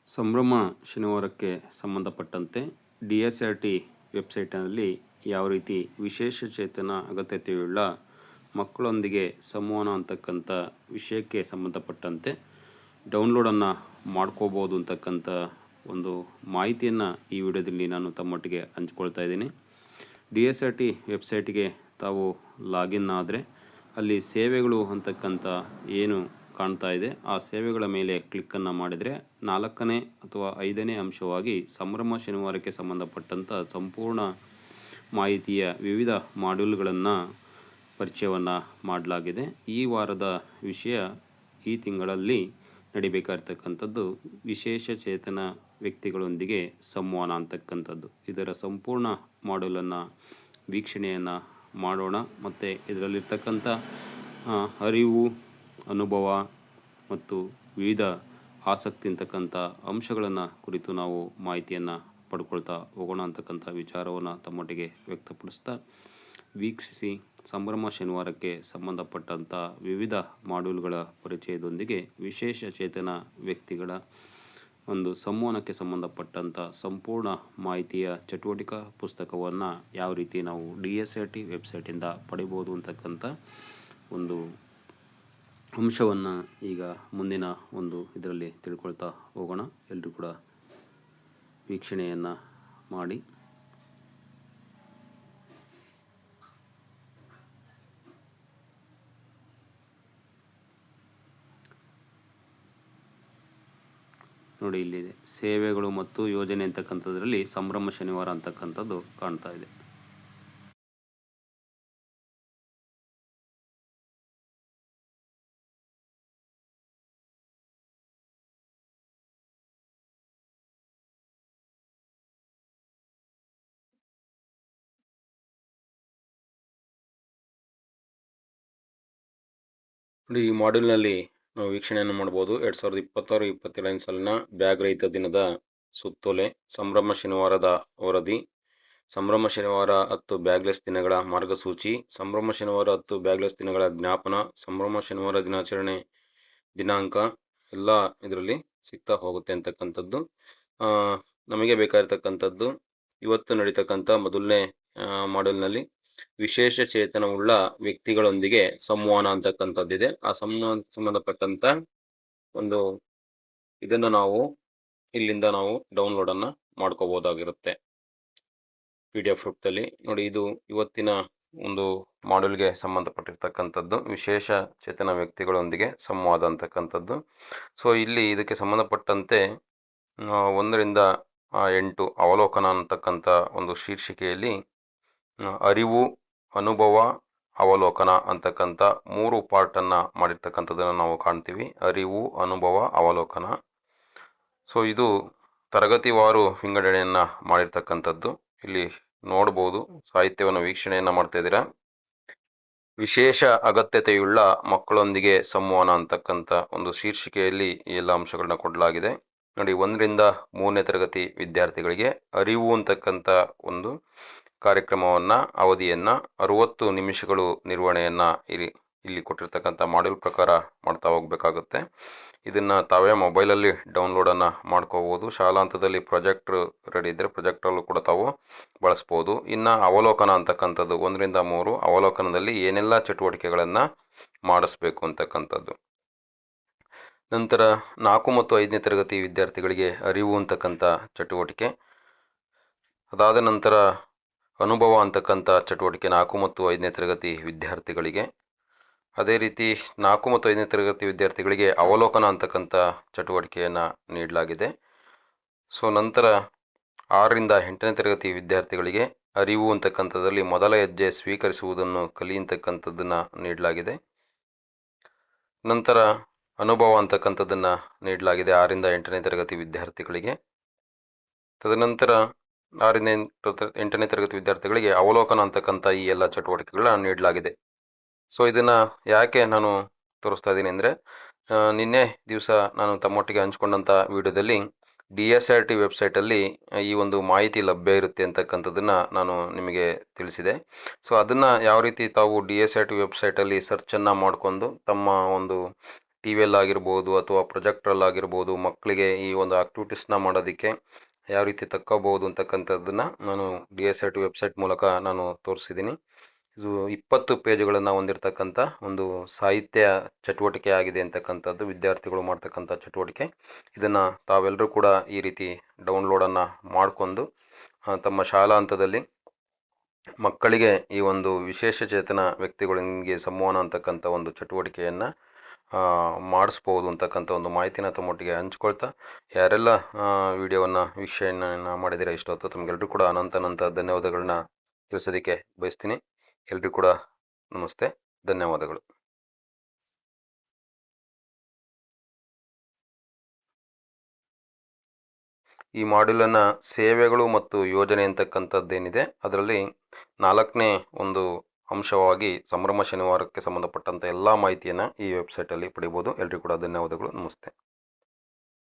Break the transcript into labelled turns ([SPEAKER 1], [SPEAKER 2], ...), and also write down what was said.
[SPEAKER 1] ಸಂಭ್ರಮ ಶನಿವಾರಕ್ಕೆ ಸಂಬಂಧಪಟ್ಟಂತೆ DSRT ವೆಬ್ಸೈಟ್ನಲ್ಲಿ ಯಾವ ರೀತಿ ವಿಶೇಷಚೇತನ ಅಗತ್ಯತೆಯುಳ್ಳ ಮಕ್ಕಳೊಂದಿಗೆ ಸಂವಹನ ಅಂತಕ್ಕಂಥ ವಿಷಯಕ್ಕೆ ಸಂಬಂಧಪಟ್ಟಂತೆ ಡೌನ್ಲೋಡನ್ನು ಮಾಡ್ಕೋಬೋದು ಅಂತಕ್ಕಂಥ ಒಂದು ಮಾಹಿತಿಯನ್ನು ಈ ವಿಡಿಯೋದಲ್ಲಿ ನಾನು ತಮ್ಮೊಟ್ಟಿಗೆ ಹಂಚ್ಕೊಳ್ತಾ ಇದ್ದೀನಿ. DSRT ವೆಬ್ಸೈಟ್ಗೆ ತಾವು ಲಾಗಿನ್ ಆದರೆ ಅಲ್ಲಿ ಸೇವೆಗಳು ಅಂತಕ್ಕಂಥ ಏನು ಕಾಣ್ತಾ ಇದೆ, ಆ ಸೇವೆಗಳ ಮೇಲೆ ಕ್ಲಿಕ್ಕನ್ನು ಮಾಡಿದರೆ 4ನೇ ಅಥವಾ 5ನೇ ಅಂಶವಾಗಿ ಸಂಭ್ರಮ ಶನಿವಾರಕ್ಕೆ ಸಂಬಂಧಪಟ್ಟಂಥ ಸಂಪೂರ್ಣ ಮಾಹಿತಿಯ ವಿವಿಧ ಮಾಡ್ಯೂಲ್ಗಳನ್ನು ಪರಿಚಯವನ್ನು ಮಾಡಲಾಗಿದೆ. ಈ ವಾರದ ವಿಷಯ ಈ ತಿಂಗಳಲ್ಲಿ ನಡಿಬೇಕಾಗಿರ್ತಕ್ಕಂಥದ್ದು ವಿಶೇಷಚೇತನ ವ್ಯಕ್ತಿಗಳೊಂದಿಗೆ ಸಂವಹನ ಅಂತಕ್ಕಂಥದ್ದು. ಇದರ ಸಂಪೂರ್ಣ ಮಾಡ್ಯೂಲನ್ನು ವೀಕ್ಷಣೆಯನ್ನು ಮಾಡೋಣ ಮತ್ತು ಇದರಲ್ಲಿರ್ತಕ್ಕಂಥ ಅರಿವು, ಅನುಭವ ಮತ್ತು ವಿವಿಧ ಆಸಕ್ತಿ ಅಂತಕ್ಕಂಥ ಅಂಶಗಳನ್ನು ಕುರಿತು ನಾವು ಮಾಹಿತಿಯನ್ನು ಪಡ್ಕೊಳ್ತಾ ಹೋಗೋಣ ಅಂತಕ್ಕಂಥ ವಿಚಾರವನ್ನು ತಮ್ಮೊಟ್ಟಿಗೆ ವ್ಯಕ್ತಪಡಿಸ್ತಾ ವೀಕ್ಷಿಸಿ. ಸಂಭ್ರಮ ಶನಿವಾರಕ್ಕೆ ಸಂಬಂಧಪಟ್ಟಂಥ ವಿವಿಧ ಮಾಡ್ಯೂಲ್ಗಳ ಪರಿಚಯದೊಂದಿಗೆ ವಿಶೇಷಚೇತನ ವ್ಯಕ್ತಿಗಳ ಒಂದು ಸಂವಹನಕ್ಕೆ ಸಂಬಂಧಪಟ್ಟಂಥ ಸಂಪೂರ್ಣ ಮಾಹಿತಿಯ ಚಟುವಟಿಕಾ ಪುಸ್ತಕವನ್ನು ಯಾವ ರೀತಿ ನಾವು DSRT ವೆಬ್ಸೈಟಿಂದ ಪಡಿಬೋದು ಅಂತಕ್ಕಂಥ ಒಂದು ಅಂಶವನ್ನು ಈಗ ಮುಂದಿನ ಒಂದು ಇದರಲ್ಲಿ ತಿಳ್ಕೊಳ್ತಾ ಹೋಗೋಣ. ಎಲ್ಲರೂ ಕೂಡ ವೀಕ್ಷಣೆಯನ್ನು ಮಾಡಿ. ನೋಡಿ, ಇಲ್ಲಿದೆ ಸೇವೆಗಳು ಮತ್ತು ಯೋಜನೆ ಅಂತಕ್ಕಂಥದ್ರಲ್ಲಿ ಸಂಭ್ರಮ ಶನಿವಾರ ಅಂತಕ್ಕಂಥದ್ದು ಕಾಣ್ತಾ ಇದೆ. ನೋಡಿ, ಈ ಮಾಡ್ಯೂಲ್ನಲ್ಲಿ ನಾವು ವೀಕ್ಷಣೆಯನ್ನು ಮಾಡ್ಬೋದು. 2026-27ನೇ ಸಾಲಿನ ಬ್ಯಾಗ್ ರಹಿತ ದಿನದ ಸುತ್ತೋಲೆ, ಸಂಭ್ರಮ ಶನಿವಾರದ ವರದಿ, ಸಂಭ್ರಮ ಶನಿವಾರ 10 ಬ್ಯಾಗ್ಲೆಸ್ ದಿನಗಳ ಮಾರ್ಗಸೂಚಿ, ಸಂಭ್ರಮ ಶನಿವಾರ 10 ಬ್ಯಾಗ್ಲೆಸ್ ದಿನಗಳ ಜ್ಞಾಪನ, ಸಂಭ್ರಮ ಶನಿವಾರ ದಿನಾಚರಣೆ ದಿನಾಂಕ ಎಲ್ಲ ಇದರಲ್ಲಿ ಸಿಗ್ತಾ ಹೋಗುತ್ತೆ ಅಂತಕ್ಕಂಥದ್ದು. ನಮಗೆ ಬೇಕಾಗಿರ್ತಕ್ಕಂಥದ್ದು ಇವತ್ತು ನಡೀತಕ್ಕಂಥ ಮೊದಲನೇ ಮಾಡ್ಯೂಲ್ನಲ್ಲಿ ವಿಶೇಷ ಚೇತನವುಳ್ಳ ವ್ಯಕ್ತಿಗಳೊಂದಿಗೆ ಸಂವಹನ ಅಂತಕ್ಕಂಥದ್ದಿದೆ. ಆ ಸಂಬಂಧಪಟ್ಟಂತ ಒಂದು ಇದನ್ನು ನಾವು ಇಲ್ಲಿಂದ ನಾವು ಡೌನ್ಲೋಡನ್ನು ಮಾಡ್ಕೋಬೋದಾಗಿರುತ್ತೆ PDF ರೂಪದಲ್ಲಿ. ನೋಡಿ, ಇದು ಇವತ್ತಿನ ಒಂದು ಮಾಡ್ಯೂಲ್ಗೆ ಸಂಬಂಧಪಟ್ಟಿರ್ತಕ್ಕಂಥದ್ದು ವಿಶೇಷ ಚೇತನ ವ್ಯಕ್ತಿಗಳೊಂದಿಗೆ ಸಂವಾದ ಅಂತಕ್ಕಂಥದ್ದು. ಸೊ ಇಲ್ಲಿ ಇದಕ್ಕೆ ಸಂಬಂಧಪಟ್ಟಂತೆ 1ರಿಂದ 8 ಅವಲೋಕನ ಅಂತಕ್ಕಂಥ ಒಂದು ಶೀರ್ಷಿಕೆಯಲ್ಲಿ ಅರಿವು, ಅನುಭವ, ಅವಲೋಕನ ಅಂತಕ್ಕಂಥ 3 ಪಾರ್ಟನ್ನು ಮಾಡಿರ್ತಕ್ಕಂಥದ್ದನ್ನು ನಾವು ಕಾಣ್ತೀವಿ. ಅರಿವು, ಅನುಭವ, ಅವಲೋಕನ. ಸೊ ಇದು ತರಗತಿವಾರು ವಿಂಗಡಣೆಯನ್ನು ಮಾಡಿರ್ತಕ್ಕಂಥದ್ದು. ಇಲ್ಲಿ ನೋಡ್ಬೋದು, ಸಾಹಿತ್ಯವನ್ನು ವೀಕ್ಷಣೆಯನ್ನು ಮಾಡ್ತಾ ಇದ್ದೀರಾ. ವಿಶೇಷ ಅಗತ್ಯತೆಯುಳ್ಳ ಮಕ್ಕಳೊಂದಿಗೆ ಸಂವಹನ ಅಂತಕ್ಕಂಥ ಒಂದು ಶೀರ್ಷಿಕೆಯಲ್ಲಿ ಈ ಎಲ್ಲ ಅಂಶಗಳನ್ನ ಕೊಡಲಾಗಿದೆ. ನೋಡಿ, 1ರಿಂದ 3ನೇ ತರಗತಿ ವಿದ್ಯಾರ್ಥಿಗಳಿಗೆ ಅರಿವು ಅಂತಕ್ಕಂಥ ಒಂದು ಕಾರ್ಯಕ್ರಮವನ್ನು ಅವಧಿಯನ್ನು 60 ನಿಮಿಷಗಳು ನಿರ್ವಹಣೆಯನ್ನು ಇಲ್ಲಿ ಕೊಟ್ಟಿರ್ತಕ್ಕಂಥ ಮಾಡ್ಯೂಲ್ ಪ್ರಕಾರ ಮಾಡ್ತಾ ಹೋಗಬೇಕಾಗುತ್ತೆ. ಇದನ್ನು ತಾವೇ ಮೊಬೈಲಲ್ಲಿ ಡೌನ್ಲೋಡನ್ನು ಮಾಡ್ಕೋಬೋದು. ಶಾಲಾ ಹಂತದಲ್ಲಿ ಪ್ರೊಜೆಕ್ಟ್ರ್ ರೆಡಿ ಇದ್ದರೆ ಪ್ರೊಜೆಕ್ಟ್ರಲ್ಲೂ ಕೂಡ ತಾವು ಬಳಸ್ಬೋದು. ಇನ್ನು ಅವಲೋಕನ ಅಂತಕ್ಕಂಥದ್ದು 1ರಿಂದ 3 ಅವಲೋಕನದಲ್ಲಿ ಏನೆಲ್ಲ ಚಟುವಟಿಕೆಗಳನ್ನು ಮಾಡಿಸ್ಬೇಕು ಅಂತಕ್ಕಂಥದ್ದು. ನಂತರ 4 ಮತ್ತು 5ನೇ ತರಗತಿ ವಿದ್ಯಾರ್ಥಿಗಳಿಗೆ ಅರಿವು ಅಂತಕ್ಕಂಥ ಚಟುವಟಿಕೆ. ಅದಾದ ನಂತರ ಅನುಭವ ಅಂತಕ್ಕಂಥ ಚಟುವಟಿಕೆ 4 ಮತ್ತು 5ನೇ ತರಗತಿ ವಿದ್ಯಾರ್ಥಿಗಳಿಗೆ. ಅದೇ ರೀತಿ 4 ಮತ್ತು 5ನೇ ತರಗತಿ ವಿದ್ಯಾರ್ಥಿಗಳಿಗೆ ಅವಲೋಕನ ಅಂತಕ್ಕಂಥ ಚಟುವಟಿಕೆಯನ್ನು ನೀಡಲಾಗಿದೆ. ಸೊ ನಂತರ 6ರಿಂದ 8ನೇ ತರಗತಿ ವಿದ್ಯಾರ್ಥಿಗಳಿಗೆ ಅರಿವು ಅಂತಕ್ಕಂಥದ್ದಲ್ಲಿ ಮೊದಲ ಹೆಜ್ಜೆ ಸ್ವೀಕರಿಸುವುದನ್ನು ಕಲಿಯತಕ್ಕಂಥದ್ದನ್ನು ನೀಡಲಾಗಿದೆ. ನಂತರ ಅನುಭವ ಅಂತಕ್ಕಂಥದ್ದನ್ನು ನೀಡಲಾಗಿದೆ 6ರಿಂದ 8ನೇ ತರಗತಿ ವಿದ್ಯಾರ್ಥಿಗಳಿಗೆ. ತದನಂತರ 6ರಿಂದ 8ನೇ ತರಗತಿ ವಿದ್ಯಾರ್ಥಿಗಳಿಗೆ ಅವಲೋಕನ ಅಂತಕ್ಕಂಥ ಈ ಎಲ್ಲ ಚಟುವಟಿಕೆಗಳನ್ನ ನೀಡಲಾಗಿದೆ. ಸೊ ಇದನ್ನು ಯಾಕೆ ನಾನು ತೋರಿಸ್ತಾ ಇದ್ದೀನಿ ಅಂದರೆ, ನಿನ್ನೆ ದಿವಸ ನಾನು ತಮ್ಮೊಟ್ಟಿಗೆ ಹಂಚ್ಕೊಂಡಂಥ ವಿಡಿಯೋದಲ್ಲಿ DSRT ವೆಬ್ಸೈಟಲ್ಲಿ ಈ ಒಂದು ಮಾಹಿತಿ ಲಭ್ಯ ಇರುತ್ತೆ ಅಂತಕ್ಕಂಥದ್ದನ್ನು ನಾನು ನಿಮಗೆ ತಿಳಿಸಿದೆ. ಸೊ ಅದನ್ನು ಯಾವ ರೀತಿ ತಾವು DSRT ವೆಬ್ಸೈಟಲ್ಲಿ ಸರ್ಚನ್ನು ಮಾಡಿಕೊಂಡು ತಮ್ಮ ಒಂದು ಟಿ ವಿಯಲ್ಲಾಗಿರ್ಬೋದು ಅಥವಾ ಪ್ರೊಜೆಕ್ಟ್ರಲ್ಲಾಗಿರ್ಬೋದು ಮಕ್ಕಳಿಗೆ ಈ ಒಂದು ಆಕ್ಟಿವಿಟೀಸ್ನ ಮಾಡೋದಕ್ಕೆ ಯಾವ ರೀತಿ ತಕ್ಕೋಬೋದು ಅಂತಕ್ಕಂಥದ್ದನ್ನು ನಾನು DSIT ವೆಬ್ಸೈಟ್ ಮೂಲಕ ನಾನು ತೋರಿಸಿದ್ದೀನಿ. ಇದು 20 ಪೇಜ್ಗಳನ್ನು ಹೊಂದಿರತಕ್ಕಂಥ ಒಂದು ಸಾಹಿತ್ಯ ಚಟುವಟಿಕೆ ಆಗಿದೆ ಅಂತಕ್ಕಂಥದ್ದು, ವಿದ್ಯಾರ್ಥಿಗಳು ಮಾಡ್ತಕ್ಕಂಥ ಚಟುವಟಿಕೆ. ಇದನ್ನು ತಾವೆಲ್ಲರೂ ಕೂಡ ಈ ರೀತಿ ಡೌನ್ಲೋಡನ್ನು ಮಾಡಿಕೊಂಡು ತಮ್ಮ ಶಾಲಾ ಹಂತದಲ್ಲಿ ಮಕ್ಕಳಿಗೆ ಈ ಒಂದು ವಿಶೇಷ ಚೇತನ ವ್ಯಕ್ತಿಗಳೊಂದಿಗೆ ಸಂವಹನ ಅಂತಕ್ಕಂಥ ಒಂದು ಚಟುವಟಿಕೆಯನ್ನು ಮಾಡಿಸ್ಬೋದು ಅಂತಕ್ಕಂಥ ಒಂದು ಮಾಹಿತಿನ ತಮ್ಮೊಟ್ಟಿಗೆ ಹಂಚ್ಕೊಳ್ತಾ, ಯಾರೆಲ್ಲ ವಿಡಿಯೋವನ್ನು ವೀಕ್ಷಣೆಯನ್ನು ಮಾಡಿದರೆ ಇಷ್ಟೊತ್ತು ತಮಗೆಲ್ಲರೂ ಕೂಡ ಅನಂತ ಧನ್ಯವಾದಗಳನ್ನ ತಿಳಿಸೋದಕ್ಕೆ ಬಯಸ್ತೀನಿ. ಎಲ್ರಿಗೂ ಕೂಡ ನಮಸ್ತೆ, ಧನ್ಯವಾದಗಳು. ಈ ಮಾಡ್ಯೂಲನ್ನು ಸೇವೆಗಳು ಮತ್ತು ಯೋಜನೆ ಅಂತಕ್ಕಂಥದ್ದೇನಿದೆ ಅದರಲ್ಲಿ 4ನೇ ಒಂದು ಅಂಶವಾಗಿ ಸಂಭ್ರಮ ಶನಿವಾರಕ್ಕೆ ಸಂಬಂಧಪಟ್ಟಂಥ ಎಲ್ಲ ಮಾಹಿತಿಯನ್ನು ಈ ವೆಬ್ಸೈಟಲ್ಲಿ ಪಡಿಬೋದು. ಎಲ್ರಿಗೂ ಕೂಡ ಧನ್ಯವಾದಗಳು. ನಮಸ್ತೆ.